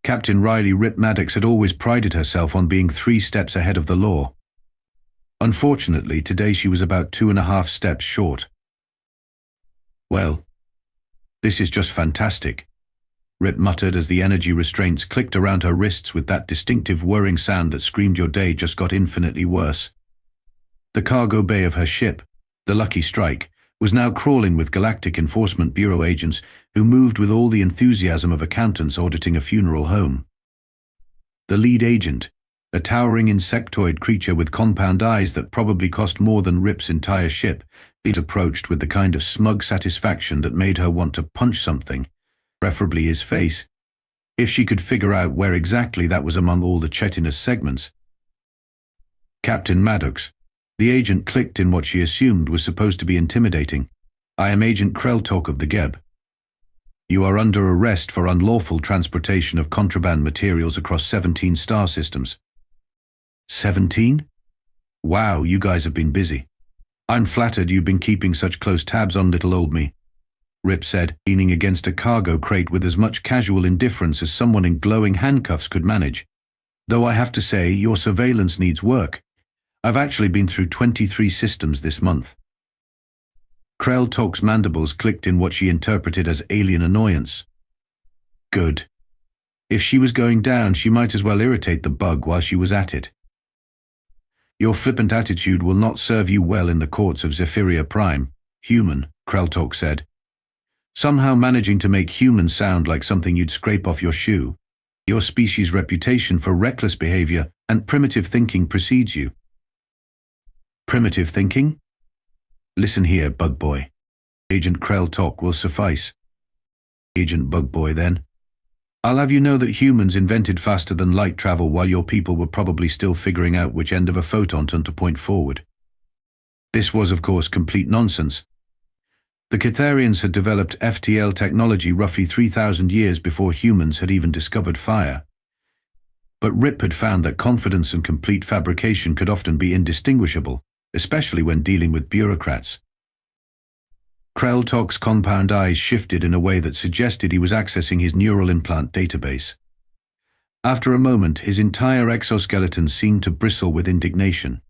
Captain Riley Rip Maddox had always prided herself on being 3 steps ahead of the law. Unfortunately, today she was about 2.5 steps short. "Well, this is just fantastic," Rip muttered as the energy restraints clicked around her wrists with that distinctive whirring sound that screamed your day just got infinitely worse. The cargo bay of her ship, the Lucky Strike, was now crawling with Galactic Enforcement Bureau agents who moved with all the enthusiasm of accountants auditing a funeral home. The lead agent, a towering insectoid creature with compound eyes that probably cost more than Rip's entire ship, it approached with the kind of smug satisfaction that made her want to punch something, preferably his face, if she could figure out where exactly that was among all the chitinous segments. "Captain Maddox," the agent clicked in what she assumed was supposed to be intimidating. "I am Agent Krel'tok of the Geb. You are under arrest for unlawful transportation of contraband materials across 17 star systems." 17? Wow, you guys have been busy. "I'm flattered you've been keeping such close tabs on little old me," Rip said, leaning against a cargo crate with as much casual indifference as someone in glowing handcuffs could manage. "Though I have to say, your surveillance needs work. I've actually been through 23 systems this month." Krel'tok's mandibles clicked in what she interpreted as alien annoyance. Good. If she was going down, she might as well irritate the bug while she was at it. "Your flippant attitude will not serve you well in the courts of Zephyria Prime, human," Krel'tok said. "Somehow managing to make human sound like something you'd scrape off your shoe. Your species' reputation for reckless behavior and primitive thinking precedes you." "Primitive thinking? Listen here, Bug Boy. Agent Krel'tok will suffice." "Agent Bug Boy, then. I'll have you know that humans invented faster than light travel while your people were probably still figuring out which end of a photon to point forward." This was, of course, complete nonsense. The Catharians had developed FTL technology roughly 3,000 years before humans had even discovered fire. But Rip had found that confidence and complete fabrication could often be indistinguishable, especially when dealing with bureaucrats. Krel'tok's compound eyes shifted in a way that suggested he was accessing his neural implant database. After a moment, his entire exoskeleton seemed to bristle with indignation.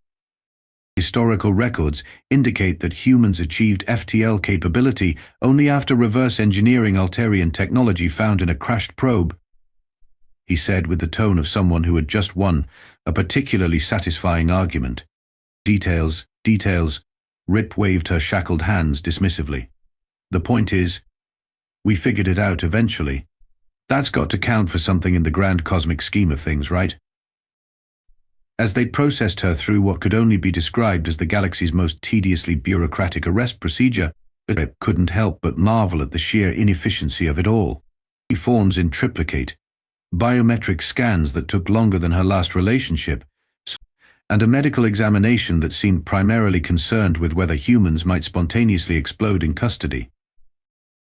Historical records indicate that humans achieved FTL capability only after reverse engineering Alterian technology found in a crashed probe, he said with the tone of someone who had just won a particularly satisfying argument. "Details, details," Rip waved her shackled hands dismissively. "The point is, we figured it out eventually. That's got to count for something in the grand cosmic scheme of things, right?" As they processed her through what could only be described as the galaxy's most tediously bureaucratic arrest procedure, Rip couldn't help but marvel at the sheer inefficiency of it all. Forms in triplicate, biometric scans that took longer than her last relationship, and a medical examination that seemed primarily concerned with whether humans might spontaneously explode in custody.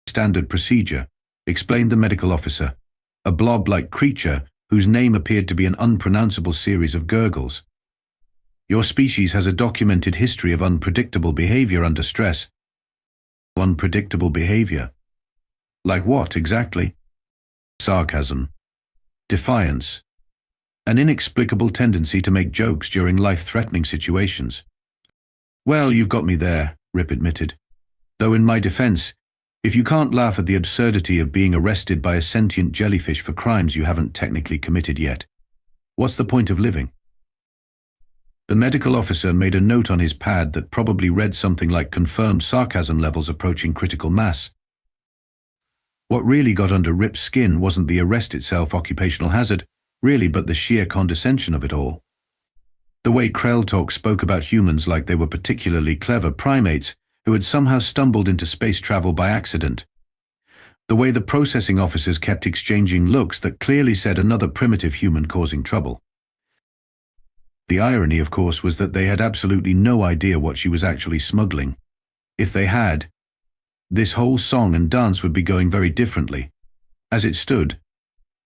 "Standard procedure," explained the medical officer, a blob-like creature whose name appeared to be an unpronounceable series of gurgles. "Your species has a documented history of unpredictable behavior under stress." "Unpredictable behavior? Like what, exactly?" "Sarcasm. Defiance. An inexplicable tendency to make jokes during life-threatening situations." "Well, you've got me there," Rip admitted. "Though in my defense, if you can't laugh at the absurdity of being arrested by a sentient jellyfish for crimes you haven't technically committed yet, what's the point of living?" The medical officer made a note on his pad that probably read something like confirmed sarcasm levels approaching critical mass. What really got under Rip's skin wasn't the arrest itself occupational hazard, really, but the sheer condescension of it all. The way Krel'tok spoke about humans like they were particularly clever primates who had somehow stumbled into space travel by accident. The way the processing officers kept exchanging looks that clearly said another primitive human causing trouble. The irony, of course, was that they had absolutely no idea what she was actually smuggling. If they had, this whole song and dance would be going very differently. As it stood,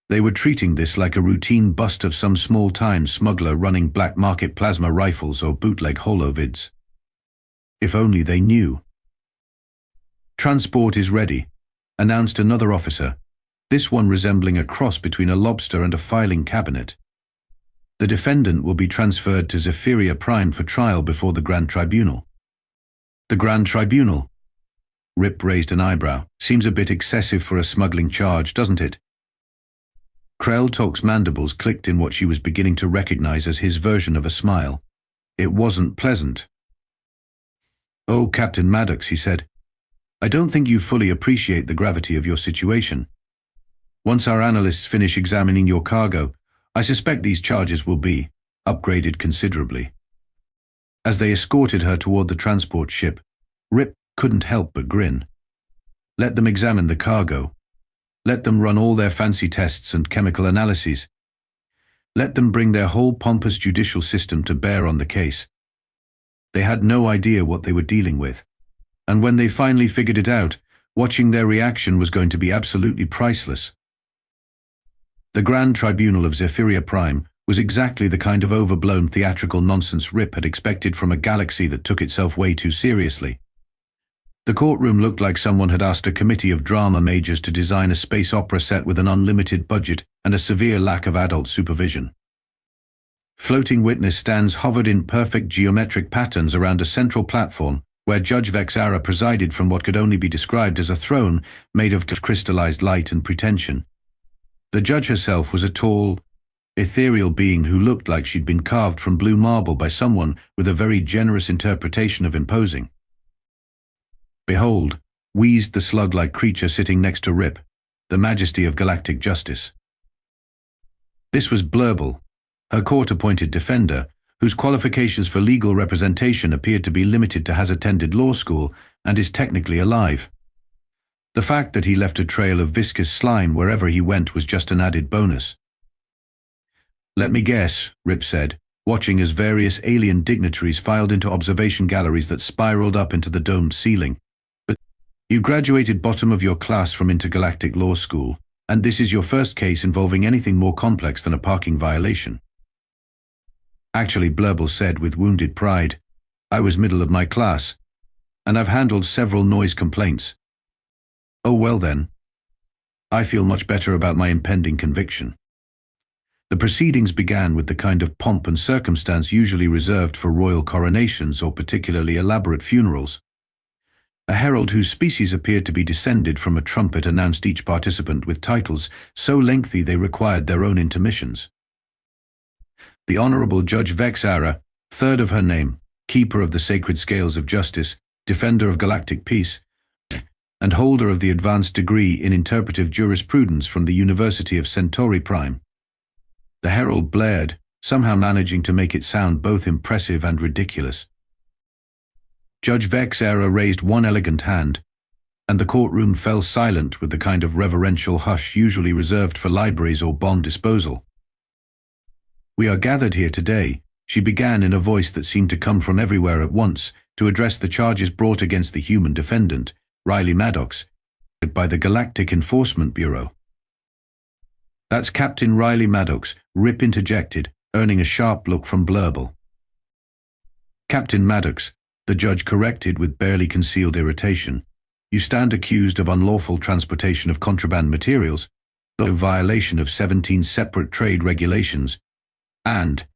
they were treating this like a routine bust of some small-time smuggler running black market plasma rifles or bootleg holovids. If only they knew. "Transport is ready," announced another officer, this one resembling a cross between a lobster and a filing cabinet. The defendant will be transferred to Zephyria Prime for trial before the Grand Tribunal. The Grand Tribunal? Rip raised an eyebrow. Seems a bit excessive for a smuggling charge, doesn't it? Krel'tok's mandibles clicked in what she was beginning to recognize as his version of a smile. It wasn't pleasant. "Oh, Captain Maddox," he said, "I don't think you fully appreciate the gravity of your situation. Once our analysts finish examining your cargo, I suspect these charges will be upgraded considerably." As they escorted her toward the transport ship, Rip couldn't help but grin. Let them examine the cargo. Let them run all their fancy tests and chemical analyses. Let them bring their whole pompous judicial system to bear on the case. They had no idea what they were dealing with, and when they finally figured it out, watching their reaction was going to be absolutely priceless. The Grand Tribunal of Zephyria Prime was exactly the kind of overblown theatrical nonsense Rip had expected from a galaxy that took itself way too seriously. The courtroom looked like someone had asked a committee of drama majors to design a space opera set with an unlimited budget and a severe lack of adult supervision. Floating witness stands hovered in perfect geometric patterns around a central platform where Judge Vexara presided from what could only be described as a throne made of crystallized light and pretension. The judge herself was a tall, ethereal being who looked like she'd been carved from blue marble by someone with a very generous interpretation of imposing. "Behold," wheezed the slug-like creature sitting next to Rip, the majesty of galactic justice. This was Blurble, her court-appointed defender, whose qualifications for legal representation appeared to be limited to has attended law school and is technically alive. The fact that he left a trail of viscous slime wherever he went was just an added bonus. "Let me guess," Rip said, watching as various alien dignitaries filed into observation galleries that spiraled up into the domed ceiling. "But you graduated bottom of your class from intergalactic law school, and this is your first case involving anything more complex than a parking violation." "Actually," Blurble said with wounded pride, "I was middle of my class, and I've handled several noise complaints." "Oh well then. I feel much better about my impending conviction." The proceedings began with the kind of pomp and circumstance usually reserved for royal coronations or particularly elaborate funerals. A herald whose species appeared to be descended from a trumpet announced each participant with titles so lengthy they required their own intermissions. The Honorable Judge Vexara, third of her name, keeper of the sacred scales of justice, defender of galactic peace, and holder of the advanced degree in interpretive jurisprudence from the University of Centauri Prime. The herald blared, somehow managing to make it sound both impressive and ridiculous. Judge Vexara raised one elegant hand, and the courtroom fell silent with the kind of reverential hush usually reserved for libraries or bond disposal. "We are gathered here today," she began in a voice that seemed to come from everywhere at once, "to address the charges brought against the human defendant, Riley Maddox, by the Galactic Enforcement Bureau." "That's Captain Riley Maddox," Rip interjected, earning a sharp look from Blurble. "Captain Maddox," the judge corrected with barely concealed irritation, "you stand accused of unlawful transportation of contraband materials, the violation of 17 separate trade regulations, and..."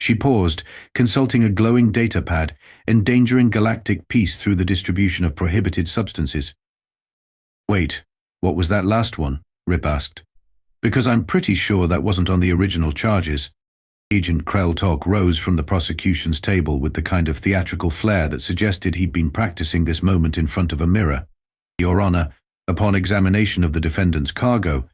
She paused, consulting a glowing datapad, endangering galactic peace through the distribution of prohibited substances. "Wait, what was that last one?" Rip asked. "Because I'm pretty sure that wasn't on the original charges." Agent Krel'tok rose from the prosecution's table with the kind of theatrical flair that suggested he'd been practicing this moment in front of a mirror. "Your Honor, upon examination of the defendant's cargo,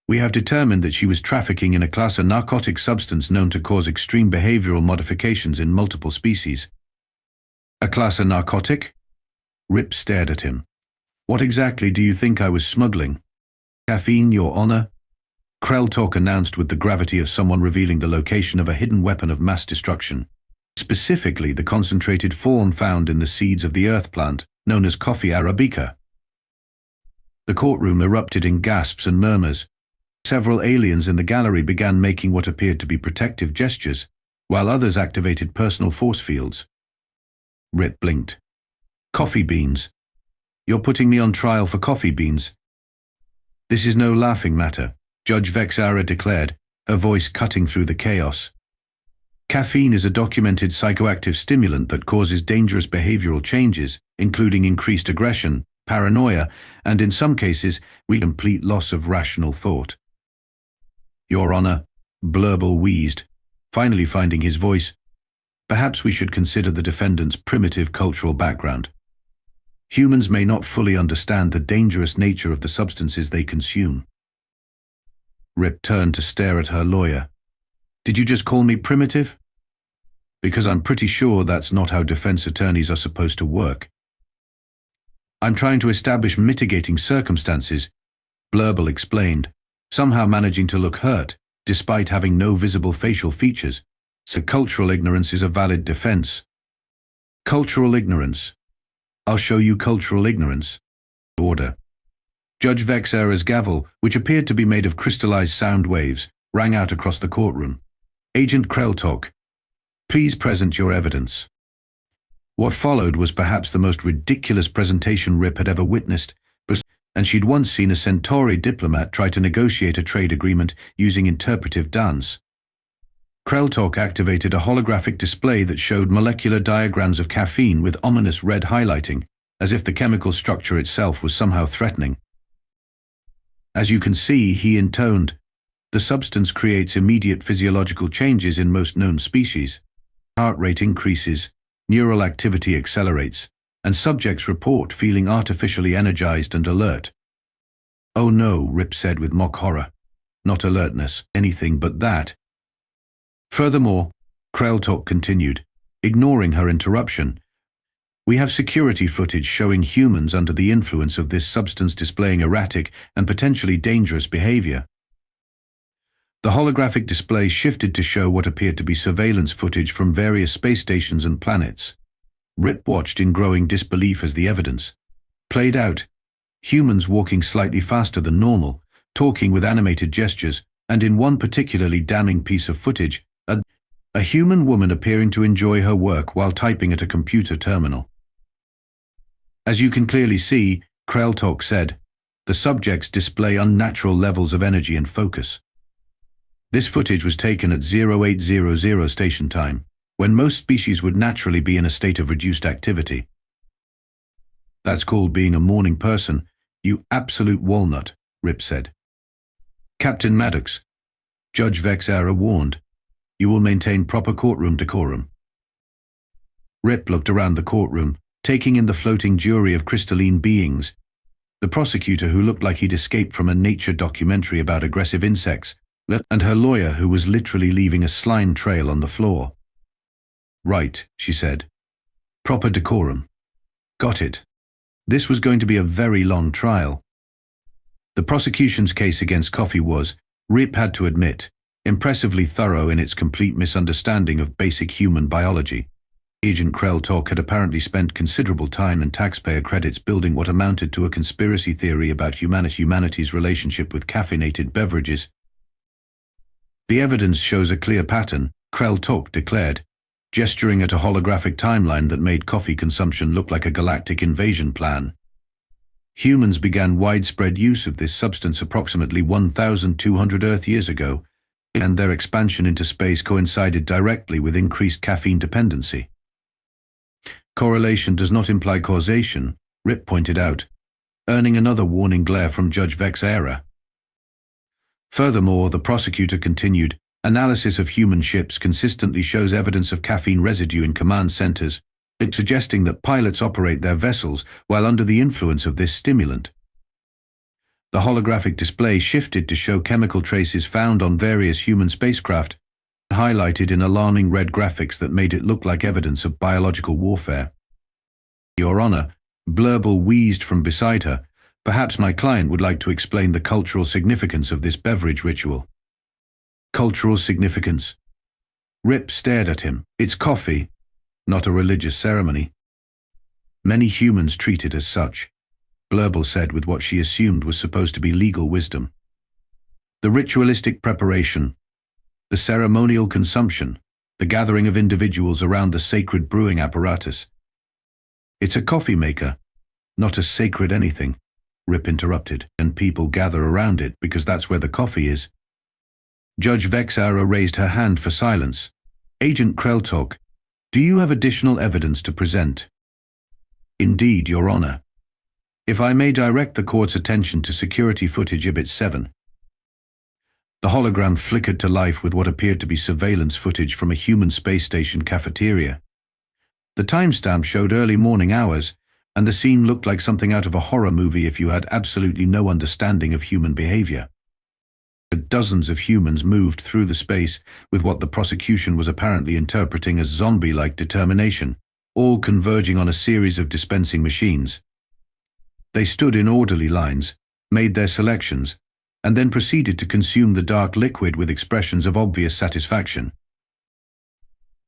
we have determined that she was trafficking in a class of narcotic substance known to cause extreme behavioral modifications in multiple species." "A class of narcotic?" Rip stared at him. "What exactly do you think I was smuggling?" "Caffeine, Your Honor," Krel'tok announced with the gravity of someone revealing the location of a hidden weapon of mass destruction. Specifically, the concentrated form found in the seeds of the earth plant, known as coffee arabica. The courtroom erupted in gasps and murmurs. Several aliens in the gallery began making what appeared to be protective gestures, while others activated personal force fields. Rip blinked. "Coffee beans. You're putting me on trial for coffee beans?" This is no laughing matter, Judge Vexara declared, her voice cutting through the chaos. Caffeine is a documented psychoactive stimulant that causes dangerous behavioral changes, including increased aggression, paranoia, and in some cases, complete loss of rational thought. Your Honor, Blurble wheezed, finally finding his voice. Perhaps we should consider the defendant's primitive cultural background. Humans may not fully understand the dangerous nature of the substances they consume. Rip turned to stare at her lawyer. Did you just call me primitive? Because I'm pretty sure that's not how defense attorneys are supposed to work. I'm trying to establish mitigating circumstances, Blurble explained, somehow managing to look hurt, despite having no visible facial features, so cultural ignorance is a valid defense. Cultural ignorance. I'll show you cultural ignorance. Order. Judge Vexara's gavel, which appeared to be made of crystallized sound waves, rang out across the courtroom. Agent Krel'tok, please present your evidence. What followed was perhaps the most ridiculous presentation Rip had ever witnessed, and she'd once seen a Centauri diplomat try to negotiate a trade agreement using interpretive dance. Krel'tok activated a holographic display that showed molecular diagrams of caffeine with ominous red highlighting, as if the chemical structure itself was somehow threatening. As you can see, he intoned, the substance creates immediate physiological changes in most known species. Heart rate increases, neural activity accelerates, and subjects report feeling artificially energized and alert. Oh no, Rip said with mock horror. Not alertness, anything but that. Furthermore, Krel'tok continued, ignoring her interruption, we have security footage showing humans under the influence of this substance displaying erratic and potentially dangerous behavior. The holographic display shifted to show what appeared to be surveillance footage from various space stations and planets. Rip watched in growing disbelief as the evidence played out. Humans walking slightly faster than normal, talking with animated gestures, and in one particularly damning piece of footage, a human woman appearing to enjoy her work while typing at a computer terminal. As you can clearly see, Krel'tok said, the subjects display unnatural levels of energy and focus. This footage was taken at 0800 station time, when most species would naturally be in a state of reduced activity. That's called being a morning person, you absolute walnut, Rip said. Captain Maddox, Judge Vexara warned, you will maintain proper courtroom decorum. Rip looked around the courtroom, taking in the floating jury of crystalline beings. The prosecutor, who looked like he'd escaped from a nature documentary about aggressive insects, and her lawyer, who was literally leaving a slime trail on the floor. Right, she said. Proper decorum. Got it. This was going to be a very long trial. The prosecution's case against Coffee was, Rip had to admit, impressively thorough in its complete misunderstanding of basic human biology. Agent Krel'tok had apparently spent considerable time and taxpayer credits building what amounted to a conspiracy theory about humanity's relationship with caffeinated beverages. The evidence shows a clear pattern, Krel'tok declared, gesturing at a holographic timeline that made coffee consumption look like a galactic invasion plan. Humans began widespread use of this substance approximately 1,200 Earth years ago, and their expansion into space coincided directly with increased caffeine dependency. Correlation does not imply causation, Rip pointed out, earning another warning glare from Judge Vexara. Furthermore, the prosecutor continued, analysis of human ships consistently shows evidence of caffeine residue in command centers, suggesting that pilots operate their vessels while under the influence of this stimulant. The holographic display shifted to show chemical traces found on various human spacecraft, highlighted in alarming red graphics that made it look like evidence of biological warfare. Your Honor, Blurble wheezed from beside her, perhaps my client would like to explain the cultural significance of this beverage ritual. Cultural significance. Rip stared at him. It's coffee, not a religious ceremony. Many humans treat it as such, Blurble said with what she assumed was supposed to be legal wisdom. The ritualistic preparation, the ceremonial consumption, the gathering of individuals around the sacred brewing apparatus. It's a coffee maker, not a sacred anything, Rip interrupted, and people gather around it because that's where the coffee is. Judge Vexara raised her hand for silence. Agent Krel'tok, do you have additional evidence to present? Indeed, Your Honor. If I may direct the court's attention to security footage Exhibit 7. The hologram flickered to life with what appeared to be surveillance footage from a human space station cafeteria. The timestamp showed early morning hours, and the scene looked like something out of a horror movie if you had absolutely no understanding of human behavior. Dozens of humans moved through the space with what the prosecution was apparently interpreting as zombie-like determination, all converging on a series of dispensing machines. They stood in orderly lines, made their selections, and then proceeded to consume the dark liquid with expressions of obvious satisfaction.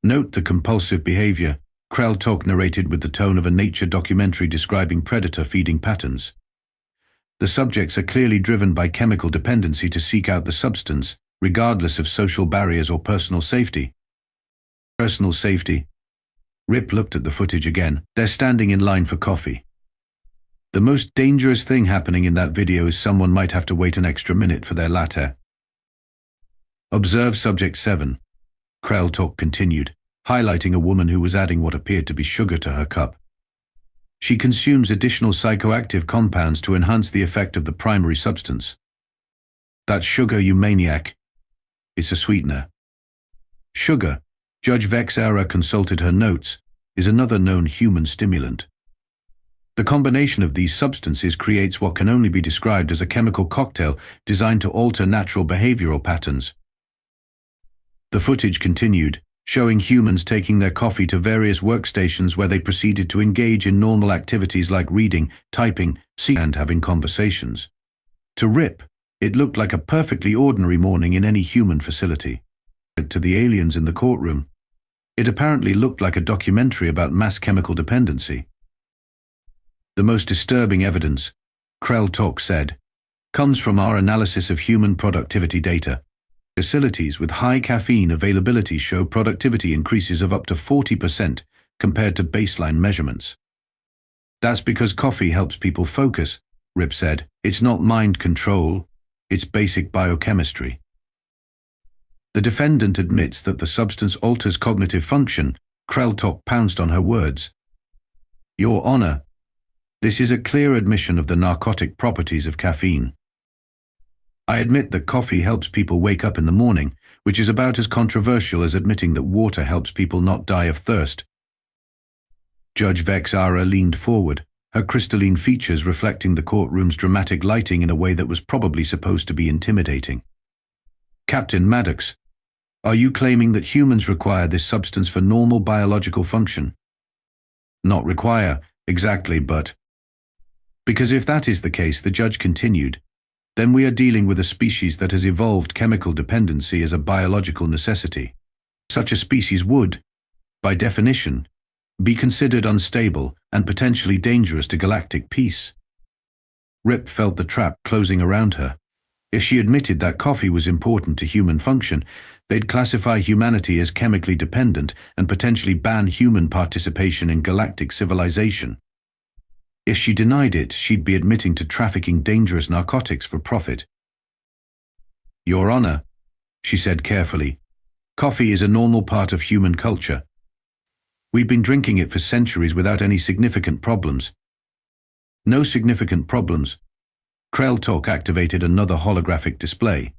Note the compulsive behavior, Krel'tok narrated with the tone of a nature documentary describing predator feeding patterns. The subjects are clearly driven by chemical dependency to seek out the substance, regardless of social barriers or personal safety. Personal safety. Rip looked at the footage again. They're standing in line for coffee. The most dangerous thing happening in that video is someone might have to wait an extra minute for their latte. Observe Subject 7. Krel'tok continued, highlighting a woman who was adding what appeared to be sugar to her cup. She consumes additional psychoactive compounds to enhance the effect of the primary substance. That's sugar, you maniac. It's a sweetener. Sugar, Judge Vexara consulted her notes, is another known human stimulant. The combination of these substances creates what can only be described as a chemical cocktail designed to alter natural behavioral patterns. The footage continued, showing humans taking their coffee to various workstations where they proceeded to engage in normal activities like reading, typing, and having conversations. To Rip, it looked like a perfectly ordinary morning in any human facility. To the aliens in the courtroom, it apparently looked like a documentary about mass chemical dependency. The most disturbing evidence, Krel'tok said, comes from our analysis of human productivity data. Facilities with high caffeine availability show productivity increases of up to 40% compared to baseline measurements. That's because coffee helps people focus, Rip said. It's not mind control, it's basic biochemistry. The defendant admits that the substance alters cognitive function. Krel'tok pounced on her words. Your Honor, this is a clear admission of the narcotic properties of caffeine. I admit that coffee helps people wake up in the morning, which is about as controversial as admitting that water helps people not die of thirst. Judge Vexara leaned forward, her crystalline features reflecting the courtroom's dramatic lighting in a way that was probably supposed to be intimidating. Captain Maddox, are you claiming that humans require this substance for normal biological function? Not require, exactly, but... Because if that is the case, the judge continued, then we are dealing with a species that has evolved chemical dependency as a biological necessity. Such a species would, by definition, be considered unstable and potentially dangerous to galactic peace. Rip felt the trap closing around her. If she admitted that coffee was important to human function, they'd classify humanity as chemically dependent and potentially ban human participation in galactic civilization. If she denied it, she'd be admitting to trafficking dangerous narcotics for profit. Your Honor, she said carefully, coffee is a normal part of human culture. We've been drinking it for centuries without any significant problems. No significant problems. Krel'tok activated another holographic display.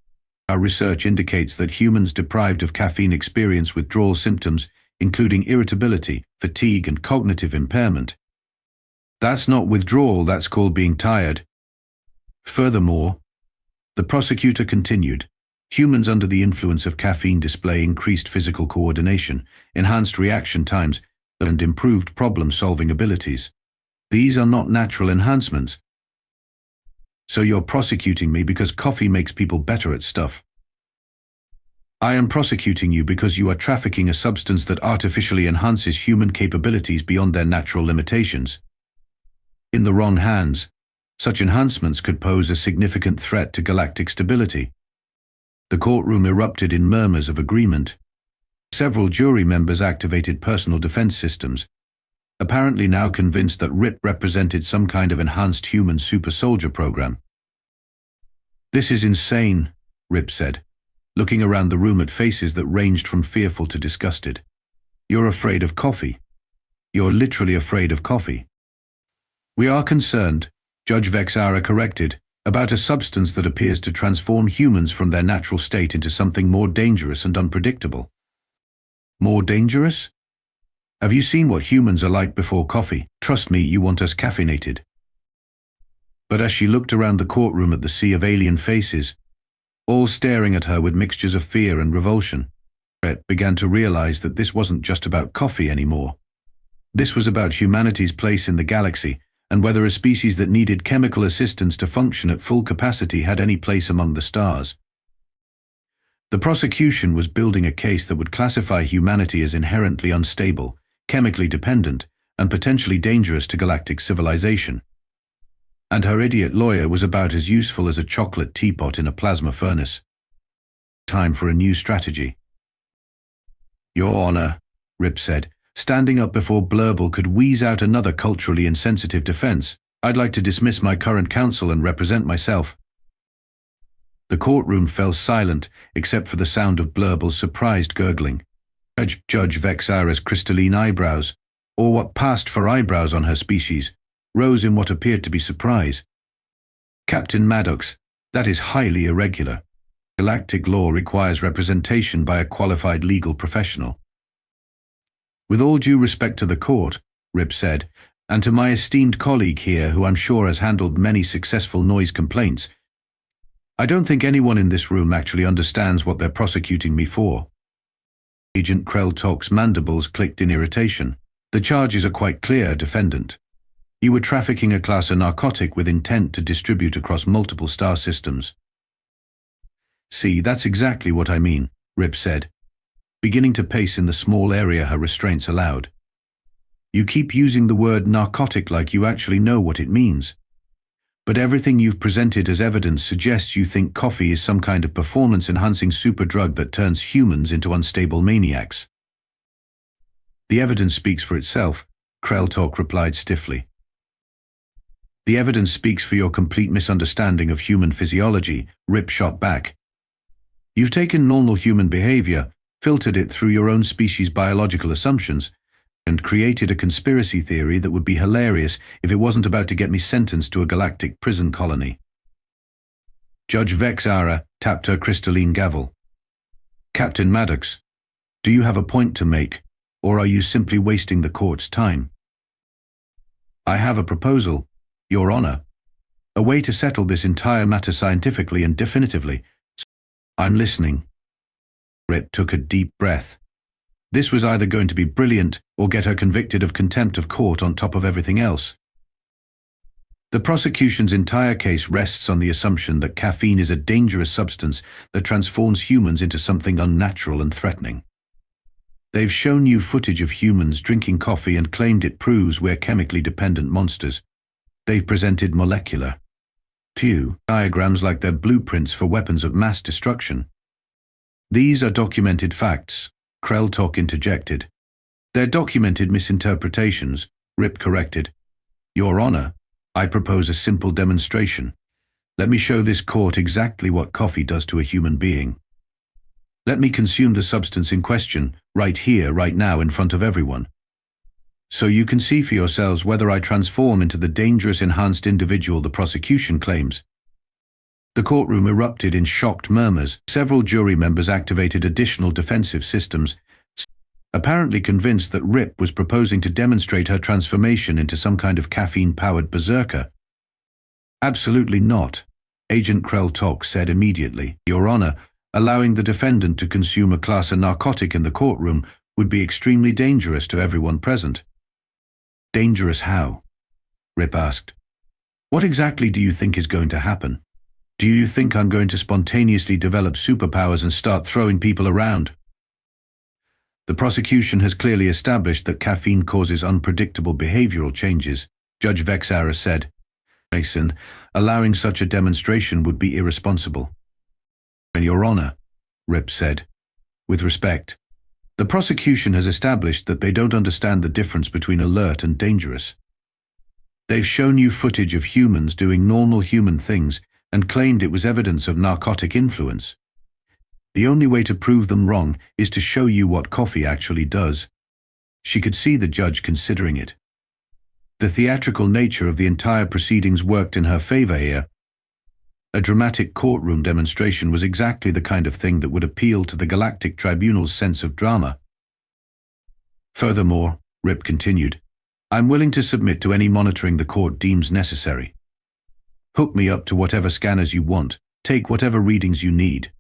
Our research indicates that humans deprived of caffeine experience withdrawal symptoms, including irritability, fatigue, and cognitive impairment. That's not withdrawal, that's called being tired. Furthermore, the prosecutor continued, humans under the influence of caffeine display increased physical coordination, enhanced reaction times, and improved problem-solving abilities. These are not natural enhancements. So you're prosecuting me because coffee makes people better at stuff. I am prosecuting you because you are trafficking a substance that artificially enhances human capabilities beyond their natural limitations. In the wrong hands, such enhancements could pose a significant threat to galactic stability. The courtroom erupted in murmurs of agreement. Several jury members activated personal defense systems. apparently now convinced that Rip represented some kind of enhanced human super soldier program. "This is insane," Rip said, looking around the room at faces that ranged from fearful to disgusted. "You're afraid of coffee. You're literally afraid of coffee." "We are concerned," Judge Vexara corrected, "about a substance that appears to transform humans from their natural state into something more dangerous and unpredictable." "More dangerous? Have you seen what humans are like before coffee? Trust me, you want us caffeinated." But as she looked around the courtroom at the sea of alien faces, all staring at her with mixtures of fear and revulsion, Brett began to realize that this wasn't just about coffee anymore. This was about humanity's place in the galaxy, and whether a species that needed chemical assistance to function at full capacity had any place among the stars. The prosecution was building a case that would classify humanity as inherently unstable, chemically dependent, and potentially dangerous to galactic civilization. And her idiot lawyer was about as useful as a chocolate teapot in a plasma furnace. Time for a new strategy. "Your Honor," Rip said, standing up before Blurble could wheeze out another culturally insensitive defense, "I'd like to dismiss my current counsel and represent myself." The courtroom fell silent, except for the sound of Blurble's surprised gurgling. Judge Vexara's crystalline eyebrows, or what passed for eyebrows on her species, rose in what appeared to be surprise. "Captain Maddox, that is highly irregular. Galactic law requires representation by a qualified legal professional." "With all due respect to the court," Rip said, "and to my esteemed colleague here who I'm sure has handled many successful noise complaints, I don't think anyone in this room actually understands what they're prosecuting me for." Agent Krel'tok's mandibles clicked in irritation. "The charges are quite clear, defendant. You were trafficking a class of narcotic with intent to distribute across multiple star systems." "See, that's exactly what I mean," Rip said, beginning to pace in the small area her restraints allowed. "You keep using the word narcotic like you actually know what it means. But everything you've presented as evidence suggests you think coffee is some kind of performance-enhancing superdrug that turns humans into unstable maniacs." "The evidence speaks for itself," Krel'tok replied stiffly. "The evidence speaks for your complete misunderstanding of human physiology," Rip shot back. "You've taken normal human behavior, filtered it through your own species' biological assumptions, and created a conspiracy theory that would be hilarious if it wasn't about to get me sentenced to a galactic prison colony." Judge Vexara tapped her crystalline gavel. "Captain Maddox, do you have a point to make, or are you simply wasting the court's time?" "I have a proposal, Your Honor. A way to settle this entire matter scientifically and definitively." "I'm listening." Rip took a deep breath. This was either going to be brilliant or get her convicted of contempt of court on top of everything else. The prosecution's entire case rests on the assumption that caffeine is a dangerous substance that transforms humans into something unnatural and threatening. They've shown you footage of humans drinking coffee and claimed it proves we're chemically dependent monsters. They've presented molecular diagrams like they're blueprints for weapons of mass destruction. "These are documented facts," Krel'tok interjected. "They're documented misinterpretations," Rip corrected. "Your Honor, I propose a simple demonstration. Let me show this court exactly what coffee does to a human being. Let me consume the substance in question, right here, right now, in front of everyone. So you can see for yourselves whether I transform into the dangerous enhanced individual the prosecution claims." The courtroom erupted in shocked murmurs. Several jury members activated additional defensive systems, apparently convinced that Rip was proposing to demonstrate her transformation into some kind of caffeine-powered berserker. "Absolutely not," Agent Krel'tok said immediately. "Your Honor, allowing the defendant to consume a class of narcotic in the courtroom would be extremely dangerous to everyone present." "Dangerous how?" Rip asked. "What exactly do you think is going to happen? Do you think I'm going to spontaneously develop superpowers and start throwing people around?" "The prosecution has clearly established that caffeine causes unpredictable behavioral changes," Judge Vexara said. "Mason, allowing such a demonstration would be irresponsible." "Your Honor," Rip said, "with respect, The prosecution has established that they don't understand the difference between alert and dangerous. They've shown you footage of humans doing normal human things and claimed it was evidence of narcotic influence. The only way to prove them wrong is to show you what coffee actually does. She could see the judge considering it. The theatrical nature of the entire proceedings worked in her favor here. A dramatic courtroom demonstration was exactly the kind of thing that would appeal to the Galactic Tribunal's sense of drama. Furthermore, Rip continued, I'm willing to submit to any monitoring the court deems necessary. Hook me up to whatever scanners you want, take whatever readings you need.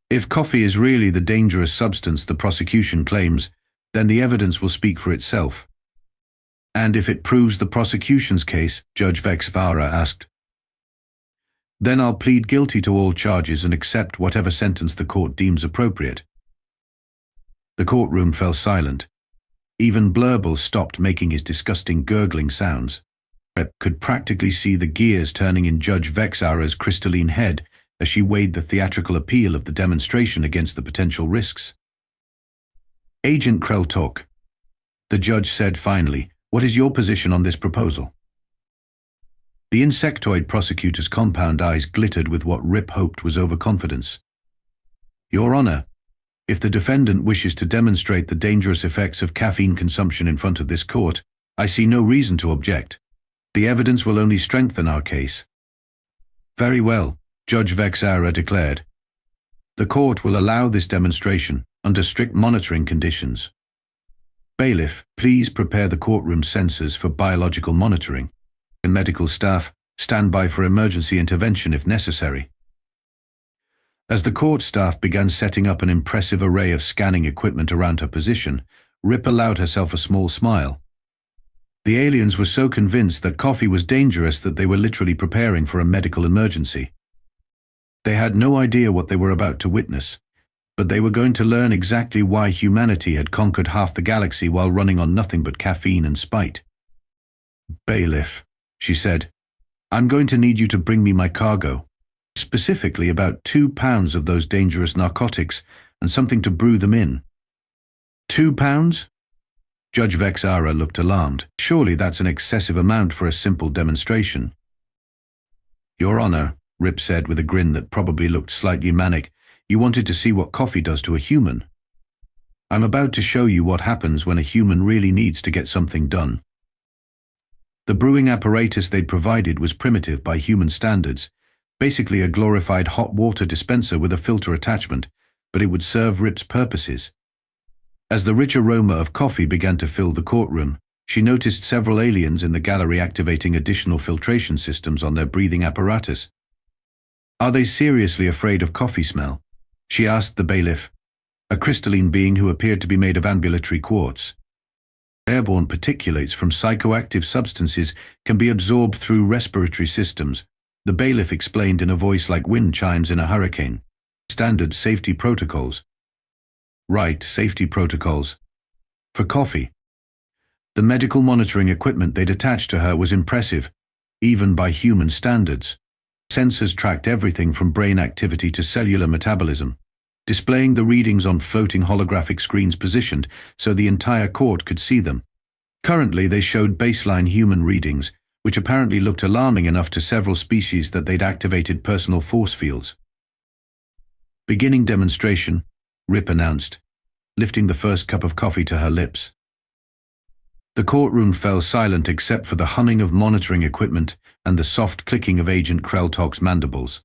If coffee is really the dangerous substance the prosecution claims, then the evidence will speak for itself. And if it proves the prosecution's case, Judge Vexvara asked, then I'll plead guilty to all charges and accept whatever sentence the court deems appropriate. The courtroom fell silent. Even Blurble stopped making his disgusting gurgling sounds. Rip could practically see the gears turning in Judge Vexvara's crystalline head as she weighed the theatrical appeal of the demonstration against the potential risks. Agent Krel'tok, the judge said finally, what is your position on this proposal? The insectoid prosecutor's compound eyes glittered with what Rip hoped was overconfidence. Your Honor, if the defendant wishes to demonstrate the dangerous effects of caffeine consumption in front of this court, I see no reason to object. The evidence will only strengthen our case. Very well, Judge Vexvara declared. The court will allow this demonstration under strict monitoring conditions. Bailiff, please prepare the courtroom sensors for biological monitoring. And medical staff, stand by for emergency intervention if necessary. As the court staff began setting up an impressive array of scanning equipment around her position, Rip allowed herself a small smile. The aliens were so convinced that coffee was dangerous that they were literally preparing for a medical emergency. They had no idea what they were about to witness, but they were going to learn exactly why humanity had conquered half the galaxy while running on nothing but caffeine and spite. Bailiff, she said, I'm going to need you to bring me my cargo, specifically about 2 pounds of those dangerous narcotics and something to brew them in. 2 pounds? Judge Vexvara looked alarmed. Surely that's an excessive amount for a simple demonstration. Your Honor, Rip said with a grin that probably looked slightly manic, you wanted to see what coffee does to a human. I'm about to show you what happens when a human really needs to get something done. The brewing apparatus they'd provided was primitive by human standards, basically a glorified hot water dispenser with a filter attachment, but it would serve Rip's purposes. As the rich aroma of coffee began to fill the courtroom, she noticed several aliens in the gallery activating additional filtration systems on their breathing apparatus. Are they seriously afraid of coffee smell? She asked the bailiff, a crystalline being who appeared to be made of ambulatory quartz. Airborne particulates from psychoactive substances can be absorbed through respiratory systems, the bailiff explained in a voice like wind chimes in a hurricane. Standard safety protocols. Right, safety protocols. For coffee. The medical monitoring equipment they'd attached to her was impressive, even by human standards. Sensors tracked everything from brain activity to cellular metabolism, displaying the readings on floating holographic screens positioned so the entire court could see them. Currently, they showed baseline human readings, which apparently looked alarming enough to several species that they'd activated personal force fields. Beginning demonstration, Rip announced, lifting the first cup of coffee to her lips. The courtroom fell silent except for the humming of monitoring equipment and the soft clicking of Agent Krel'tok's mandibles.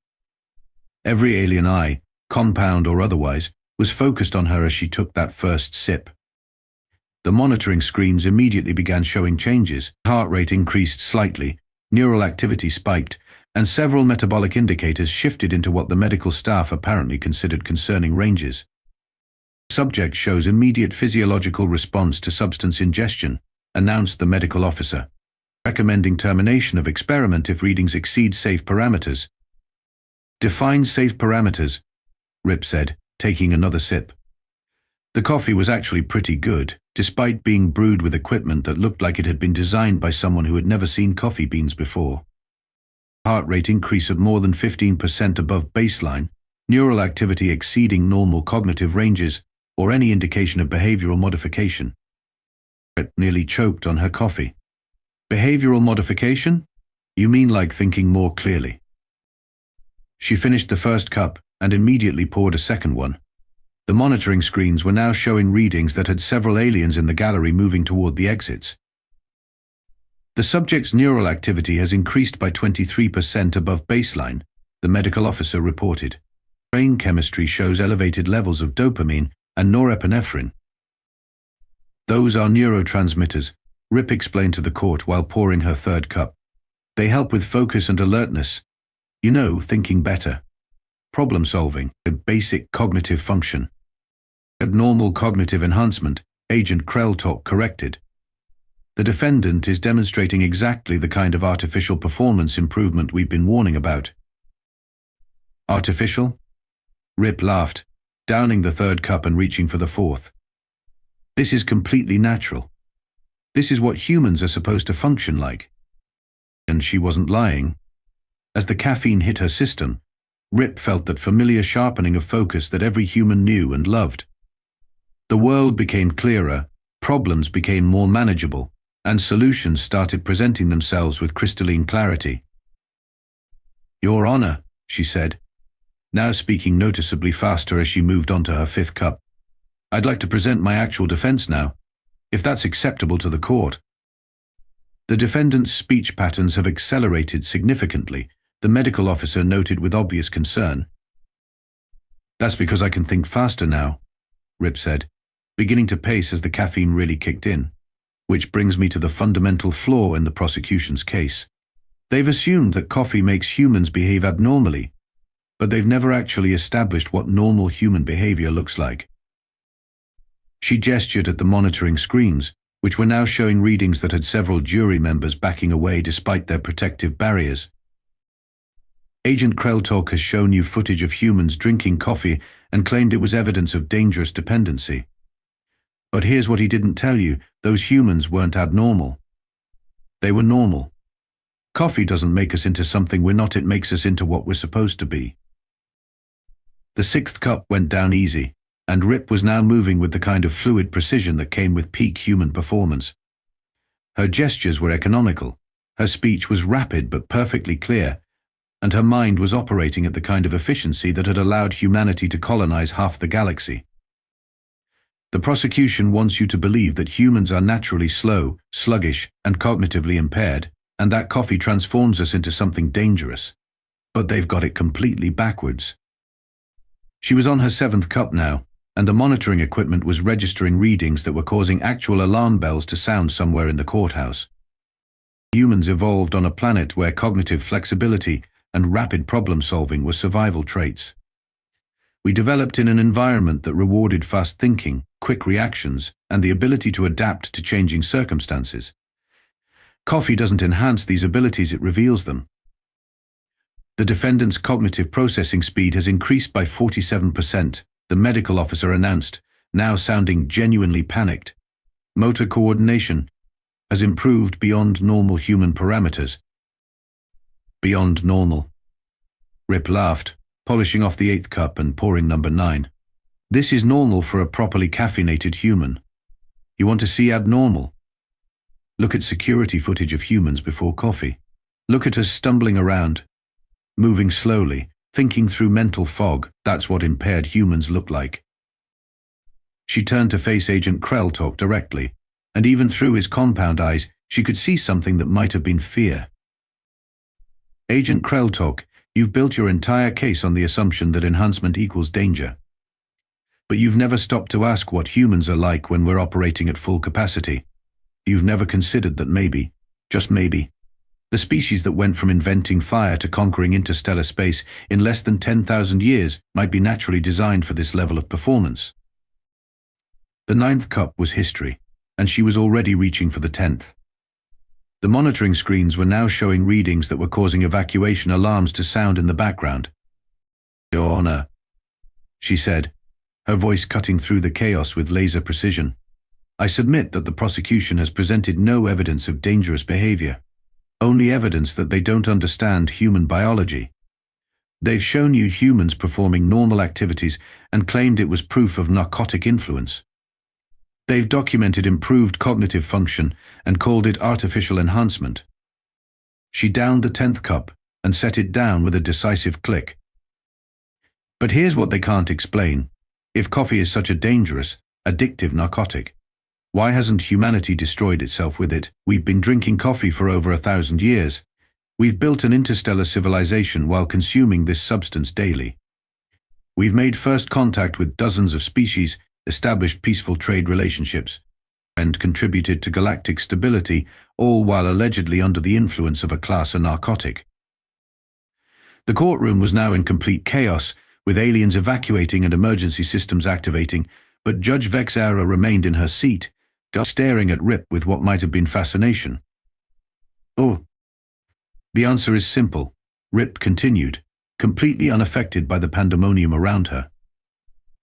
Every alien eye, compound or otherwise, was focused on her as she took that first sip. The monitoring screens immediately began showing changes. Heart rate increased slightly, neural activity spiked, and several metabolic indicators shifted into what the medical staff apparently considered concerning ranges. Subject shows immediate physiological response to substance ingestion, announced the medical officer, recommending termination of experiment if readings exceed safe parameters. Define safe parameters, Rip said, taking another sip. The coffee was actually pretty good, despite being brewed with equipment that looked like it had been designed by someone who had never seen coffee beans before. Heart rate increase of more than 15% above baseline, neural activity exceeding normal cognitive ranges, or any indication of behavioral modification. It nearly choked on her coffee. Behavioral modification? You mean like thinking more clearly? She finished the first cup and immediately poured a second one. The monitoring screens were now showing readings that had several aliens in the gallery moving toward the exits. The subject's neural activity has increased by 23% above baseline, the medical officer reported. Brain chemistry shows elevated levels of dopamine and norepinephrine. Those are neurotransmitters, Rip explained to the court while pouring her third cup. They help with focus and alertness. You know, thinking better. Problem solving, a basic cognitive function. Abnormal cognitive enhancement, Agent Krel'tok corrected. The defendant is demonstrating exactly the kind of artificial performance improvement we've been warning about. Artificial? Rip laughed, downing the third cup and reaching for the fourth. This is completely natural. This is what humans are supposed to function like. And she wasn't lying. As the caffeine hit her system, Rip felt that familiar sharpening of focus that every human knew and loved. The world became clearer, problems became more manageable, and solutions started presenting themselves with crystalline clarity. "Your Honor," she said, now speaking noticeably faster as she moved on to her fifth cup. "I'd like to present my actual defense now, if that's acceptable to the court." The defendant's speech patterns have accelerated significantly, the medical officer noted with obvious concern. "That's because I can think faster now," Rip said, beginning to pace as the caffeine really kicked in. Which brings me to the fundamental flaw in the prosecution's case. They've assumed that coffee makes humans behave abnormally, but they've never actually established what normal human behavior looks like. She gestured at the monitoring screens, which were now showing readings that had several jury members backing away despite their protective barriers. "Agent Krel'tok has shown you footage of humans drinking coffee and claimed it was evidence of dangerous dependency. But here's what he didn't tell you, those humans weren't abnormal. They were normal. Coffee doesn't make us into something we're not, it makes us into what we're supposed to be." The sixth cup went down easy, and Rip was now moving with the kind of fluid precision that came with peak human performance. Her gestures were economical, her speech was rapid but perfectly clear, and her mind was operating at the kind of efficiency that had allowed humanity to colonize half the galaxy. The prosecution wants you to believe that humans are naturally slow, sluggish, and cognitively impaired, and that coffee transforms us into something dangerous. But they've got it completely backwards. She was on her seventh cup now, and the monitoring equipment was registering readings that were causing actual alarm bells to sound somewhere in the courthouse. Humans evolved on a planet where cognitive flexibility and rapid problem-solving were survival traits. We developed in an environment that rewarded fast thinking, quick reactions, and the ability to adapt to changing circumstances. Coffee doesn't enhance these abilities, it reveals them. The defendant's cognitive processing speed has increased by 47%, the medical officer announced, now sounding genuinely panicked. Motor coordination has improved beyond normal human parameters. Beyond normal. Rip laughed, polishing off the eighth cup and pouring number 9. "This is normal for a properly caffeinated human. You want to see abnormal? Look at security footage of humans before coffee. Look at us stumbling around, moving slowly, thinking through mental fog. That's what impaired humans look like." She turned to face Agent Krel'tok directly, and even through his compound eyes, she could see something that might have been fear. "Agent Krel'tok, you've built your entire case on the assumption that enhancement equals danger. But you've never stopped to ask what humans are like when we're operating at full capacity. You've never considered that maybe, just maybe, the species that went from inventing fire to conquering interstellar space in less than 10,000 years might be naturally designed for this level of performance." The ninth cup was history, and she was already reaching for the 10th. The monitoring screens were now showing readings that were causing evacuation alarms to sound in the background. "Your Honor," she said, her voice cutting through the chaos with laser precision, "I submit that the prosecution has presented no evidence of dangerous behavior, only evidence that they don't understand human biology. They've shown you humans performing normal activities and claimed it was proof of narcotic influence. They've documented improved cognitive function and called it artificial enhancement. She downed the 10th cup and set it down with a decisive click. But here's what they can't explain. If coffee is such a dangerous, addictive narcotic, why hasn't humanity destroyed itself with it? We've been drinking coffee for over 1,000 years. We've built an interstellar civilization while consuming this substance daily. We've made first contact with dozens of species, established peaceful trade relationships, and contributed to galactic stability, all while allegedly under the influence of a class A narcotic. The courtroom was now in complete chaos, with aliens evacuating and emergency systems activating, but Judge Vexera remained in her seat, staring at Rip with what might have been fascination. "Oh, the answer is simple," Rip continued, completely unaffected by the pandemonium around her.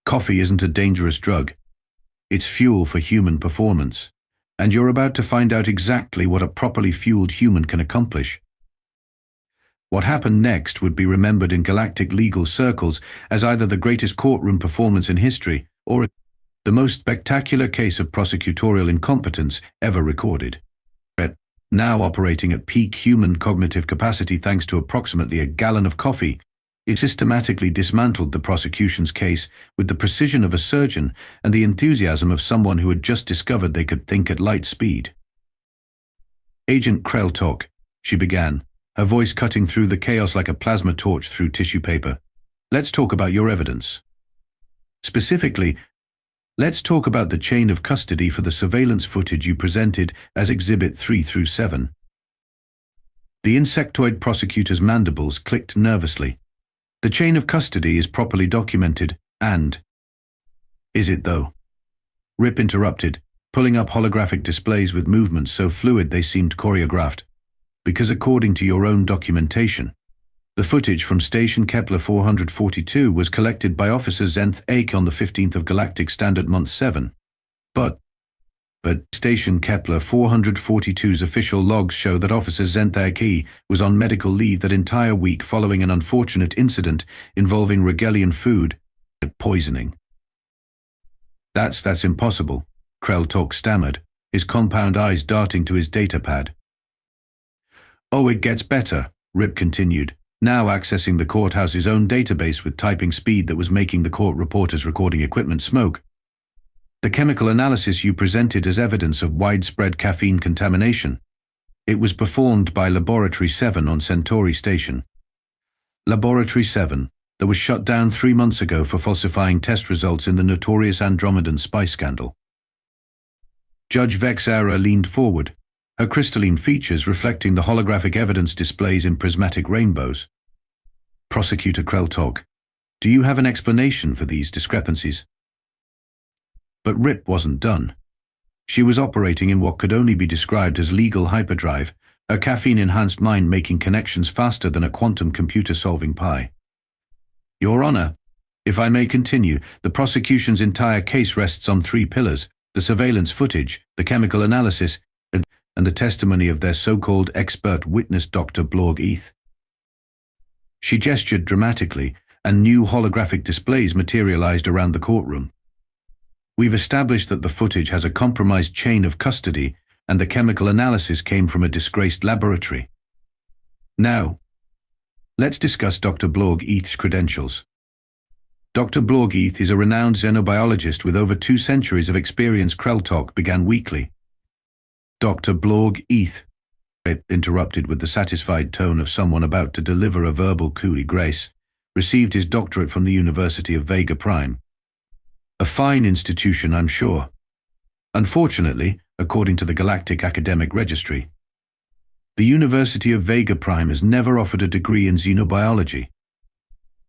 "Coffee isn't a dangerous drug. It's fuel for human performance, and you're about to find out exactly what a properly fueled human can accomplish." What happened next would be remembered in galactic legal circles as either the greatest courtroom performance in history or the most spectacular case of prosecutorial incompetence ever recorded. Now operating at peak human cognitive capacity thanks to approximately a gallon of coffee, it systematically dismantled the prosecution's case with the precision of a surgeon and the enthusiasm of someone who had just discovered they could think at light speed. "Agent Krel'tok," she began, her voice cutting through the chaos like a plasma torch through tissue paper. "Let's talk about your evidence. Specifically, let's talk about the chain of custody for the surveillance footage you presented as Exhibit 3 through 7. The insectoid prosecutor's mandibles clicked nervously. "The chain of custody is properly documented, and—" "Is it, though?" Rip interrupted, pulling up holographic displays with movements so fluid they seemed choreographed. "Because according to your own documentation, the footage from Station Kepler 442 was collected by Officer Zenth Ake on the 15th of Galactic Standard Month 7. But Station Kepler 442's official logs show that Officer Zenth Ake was on medical leave that entire week following an unfortunate incident involving Regalian food poisoning." That's impossible," Krel'tok stammered, his compound eyes darting to his datapad. "Oh, it gets better," Rip continued, now accessing the courthouse's own database with typing speed that was making the court reporter's recording equipment smoke. "The chemical analysis you presented as evidence of widespread caffeine contamination. It was performed by Laboratory 7 on Centauri Station. Laboratory 7, that was shut down 3 months ago for falsifying test results in the notorious Andromedan spy scandal." Judge Vexera leaned forward, her crystalline features reflecting the holographic evidence displays in prismatic rainbows. "Prosecutor Krel'tok, do you have an explanation for these discrepancies?" But Rip wasn't done. She was operating in what could only be described as legal hyperdrive, her caffeine-enhanced mind making connections faster than a quantum computer solving pi. "Your Honor, if I may continue, the prosecution's entire case rests on 3 pillars: the surveillance footage, the chemical analysis, and the testimony of their so-called expert witness Dr. Blorg-Eth." She gestured dramatically, and new holographic displays materialized around the courtroom. "We've established that the footage has a compromised chain of custody, and the chemical analysis came from a disgraced laboratory. Now, let's discuss Dr. Blorg-Eth's credentials. Dr. Blorg-Eth is a renowned xenobiologist with over 2 centuries of experience," Krel'tok began weakly. "Dr. Blorg-Eth," Rip interrupted with the satisfied tone of someone about to deliver a verbal coup de grace, "received his doctorate from the University of Vega Prime. A fine institution, I'm sure. Unfortunately, according to the Galactic Academic Registry, the University of Vega Prime has never offered a degree in xenobiology.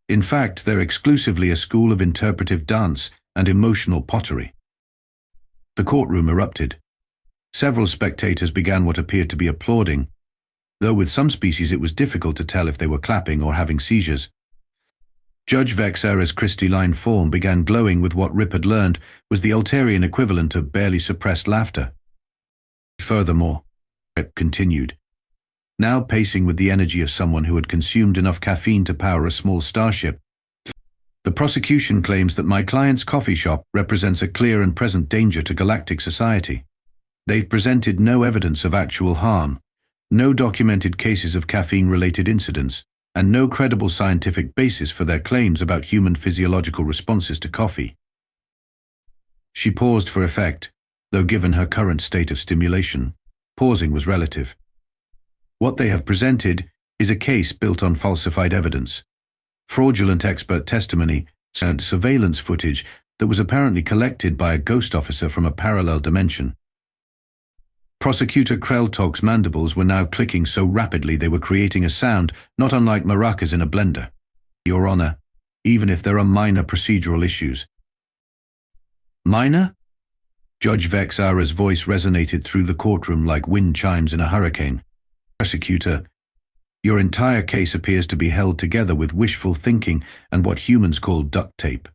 In fact, they're exclusively a school of interpretive dance and emotional pottery." The courtroom erupted. Several spectators began what appeared to be applauding, though with some species it was difficult to tell if they were clapping or having seizures. Judge Vexera's crystalline form began glowing with what Rip had learned was the Altarian equivalent of barely suppressed laughter. "Furthermore," Rip continued, now pacing with the energy of someone who had consumed enough caffeine to power a small starship. The prosecution claims that my client's coffee shop represents a clear and present danger to galactic society. They've presented no evidence of actual harm, no documented cases of caffeine-related incidents, and no credible scientific basis for their claims about human physiological responses to coffee. She paused for effect, though given her current state of stimulation, pausing was relative. What they have presented is a case built on falsified evidence, fraudulent expert testimony, and surveillance footage that was apparently collected by a ghost officer from a parallel dimension. Prosecutor Krel'tok's mandibles were now clicking so rapidly they were creating a sound not unlike maracas in a blender. Your Honor, even if there are minor procedural issues. Minor? Judge Vexara's voice resonated through the courtroom like wind chimes in a hurricane. Prosecutor, your entire case appears to be held together with wishful thinking and what humans call duct tape.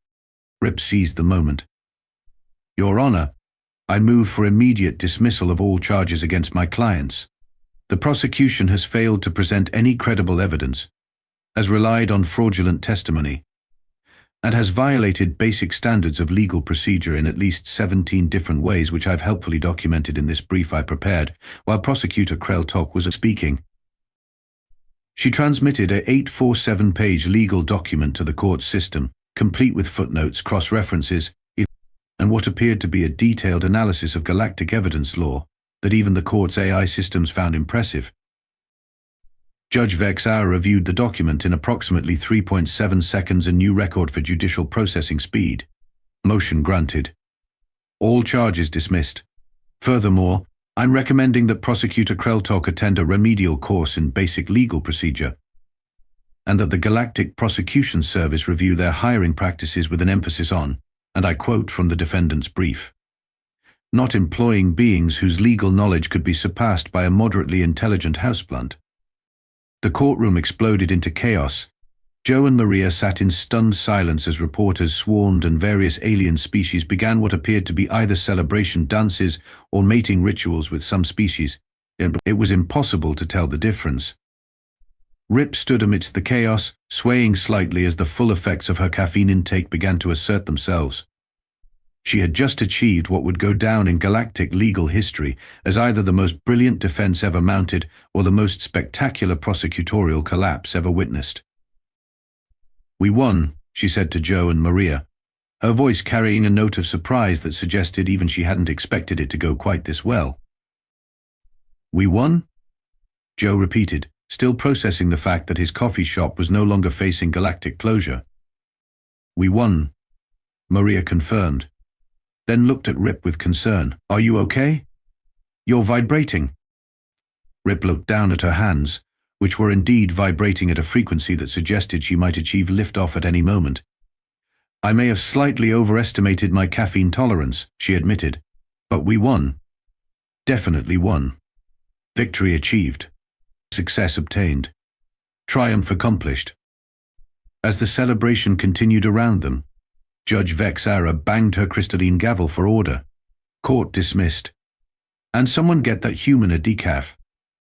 Rip seized the moment. Your Honor, I move for immediate dismissal of all charges against my clients. The prosecution has failed to present any credible evidence, has relied on fraudulent testimony, and has violated basic standards of legal procedure in at least 17 different ways, which I've helpfully documented in this brief I prepared while Prosecutor Krel'tok was speaking. She transmitted a 847-page legal document to the court system, complete with footnotes, cross-references, and what appeared to be a detailed analysis of galactic evidence law that even the court's AI systems found impressive. Judge Vexara reviewed the document in approximately 3.7 seconds, a new record for judicial processing speed. Motion granted. All charges dismissed. Furthermore, I'm recommending that Prosecutor Krel'tok attend a remedial course in basic legal procedure, and that the Galactic Prosecution Service review their hiring practices with an emphasis on, and I quote from the defendant's brief, not employing beings whose legal knowledge could be surpassed by a moderately intelligent houseplant. The courtroom exploded into chaos. Joe and Maria sat in stunned silence as reporters swarmed and various alien species began what appeared to be either celebration dances or mating rituals with some species. It was impossible to tell the difference. Rip stood amidst the chaos, swaying slightly as the full effects of her caffeine intake began to assert themselves. She had just achieved what would go down in galactic legal history as either the most brilliant defense ever mounted or the most spectacular prosecutorial collapse ever witnessed. We won, she said to Joe and Maria, her voice carrying a note of surprise that suggested even she hadn't expected it to go quite this well. We won? Joe repeated, still processing the fact that his coffee shop was no longer facing galactic closure. We won, Maria confirmed, then looked at Rip with concern. Are you okay? You're vibrating. Rip looked down at her hands, which were indeed vibrating at a frequency that suggested she might achieve liftoff at any moment. I may have slightly overestimated my caffeine tolerance, she admitted, but we won. Definitely won. Victory achieved. Success obtained. Triumph accomplished. As the celebration continued around them, Judge Vexara banged her crystalline gavel for order. Court dismissed. And someone get that human a decaf.